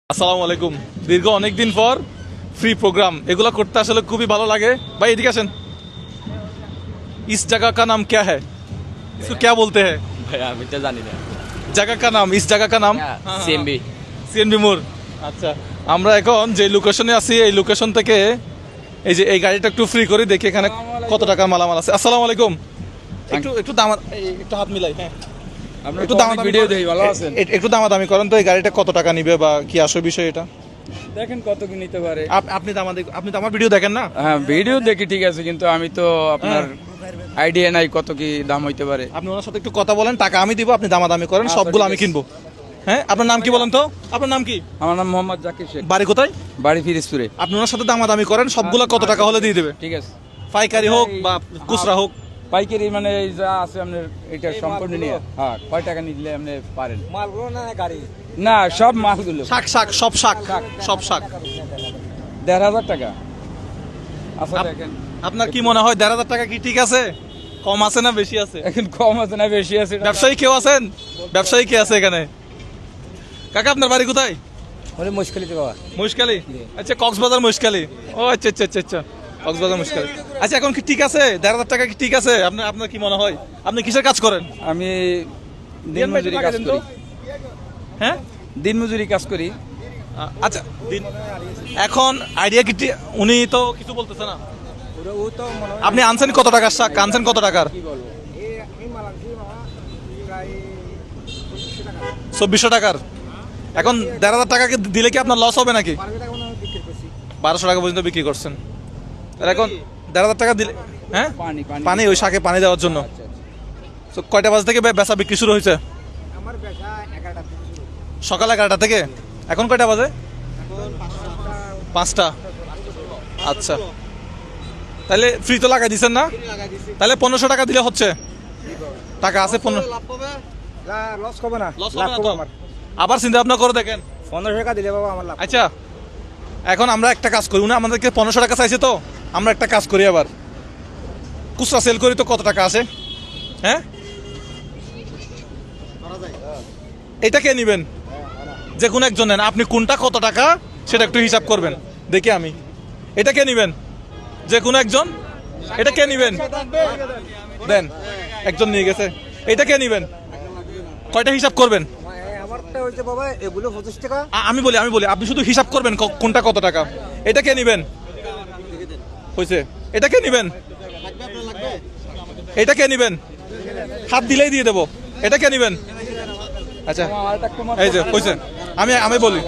আসসালামু আলাইকুম। দীর্ঘ অনেকদিন পর ফ্রি প্রোগ্রাম এগুলো করতে আসলে খুবই ভালো লাগে। ভাই এদিকে আসেন। इस जगह का नाम क्या है, इसको क्या बोलते हैं? ভাই আমি তো জানি না। जगह का नाम, इस जगह का नाम সিএমবি। সিএনবি মোড়। আচ্ছা, আমরা এখন যে লোকেশনে আছি এই লোকেশন থেকে এই যে এই গাড়িটা একটু ফ্রি করে দেখি এখানে কত টাকা মালামাল আছে। আসসালামু আলাইকুম। একটু একটু দাম একটু হাত মিলাই। হ্যাঁ, একটু দামাদামি ভিডিও করেন। দেই, ভালো আছেন? একটু দামাদামি করেন তো এই গাড়িটা কত টাকা নিবে বা কি আসল বিষয় এটা। দেখেন কত কি নিতে পারে। আপনি তো আমার ভিডিও দেখেন না? হ্যাঁ ভিডিও দেখি ঠিক আছে, কিন্তু আমি তো আপনার আইডিয়া নাই কত কি দাম হইতে পারে। আপনি ওনার সাথে একটু কথা বলেন, টাকা আমি দিব, আপনি দামাদামি করেন, সবগুলো আমি কিনবো। হ্যাঁ, আপনার নাম কি বলেন তো? আপনার নাম কি? আমার নাম মোহাম্মদ জাকির শেখ, বাড়ি কোথায়? বাড়ি ফিরিজপুরে। আপনি ওনার সাথে দামাদামি করেন, সবগুলো কত টাকা হলে দিয়ে দেবে। ঠিক আছে, পাইকারি হোক বা খুচরা হোক। পাইকারি মানে এই যা আছে আপনার এটা সম্পূর্ণ নিয়ে হ্যাঁ কয় টাকা নিলে আপনি পারেন? মালগুলো না গাড়ি? না সব মালগুলো শাক শাক সব শাক সব শাক 1,500 টাকা। আচ্ছা আপ- দেখেন আপনার কি মনে হয় 1,500 টাকা কি ঠিক আছে? কম আছে না বেশি আছে? এখন কম আছে না বেশি আছে? ব্যবসায়ী কেউ আছেন? ব্যবসায়ী কে আছে এখানে? কাকা আপনার বাড়ি কোথায়? বলে মুশকিল তো বাবা। মহিষখালী। আচ্ছা, কক্সবাজার মহিষখালী। ও আচ্ছা আচ্ছা আচ্ছা আচ্ছা, কক্সবাজার মহিষখালী। আচ্ছা, এখন কি ঠিক আছে? 1,500 টাকা কি ঠিক আছে? আপনার আপনার কি মনে হয়? আপনি কিসের কাজ করেন? আমি দিনমজুরি কাজ করি। হ্যাঁ, দিনমজুরি কাজ করি। আচ্ছা এখন আইডিয়া কি উনি তো কিছু বলতেছে না। আপনি আনছেন কত টাকার শাক? আনছেন কত টাকার? 2400 টাকার। এখন 1,500 টাকাকে দিলে কি আপনার লস হবে নাকি? 1200 টাকা পর্যন্ত বিক্রি করছেন। আর এখন 1,500 টাকা দিলে হ্যাঁ পানি পানি পানি, ওই শাকে পানি দেওয়ার জন্য। তো কয়টা বাজে থেকে বেচা বিক্রি শুরু হয়েছে? সকাল 11টা থেকে। এখন কয়টা বাজে? 5টা। আচ্ছা, তাহলে ফ্রি তো লাগাই দিচ্ছেন না? তাহলে 1500 টাকা দিলে হচ্ছে। টাকা আছে 15। লস করবে না, লস হবে না তো? আবার চিন্তা ভাবনা করে দেখেন। 15 টাকা দিলে বাবা আমার লাভ। আচ্ছা, এখন আমরা একটা কাজ করি, উনি আমাদেরকে 1500 টাকা চাইছে, তো আমরা একটা কাজ করি, আবার খুচরা সেল করি তো কত টাকা আছে? হ্যাঁ, এটা কে নিবেন? যে কোনো একজন নেন, আপনি কোনটা কত টাকা সেটা একটু হিসাব করবেন দেখি আমি। এটা কে নিবেন? যে কোনো একজন। এটা কে নিবেন? দেন, একজন নিয়ে গেছে। এটা কে নিবেন? কয়টা হিসাব করবেন? আমারটা হইছে বাবা এগুলো 25 টাকা। আমি বলি আপনি শুধু হিসাব করবেন কোনটা কত টাকা। এটা কে নিবেন? হয়েছে। এটা কে নিবেন? এটা কে নিবেন? হাত দিলেই দিয়ে দেবো। এটা কে নিবেন? আচ্ছা, এই যে হয়েছে। আমি বলি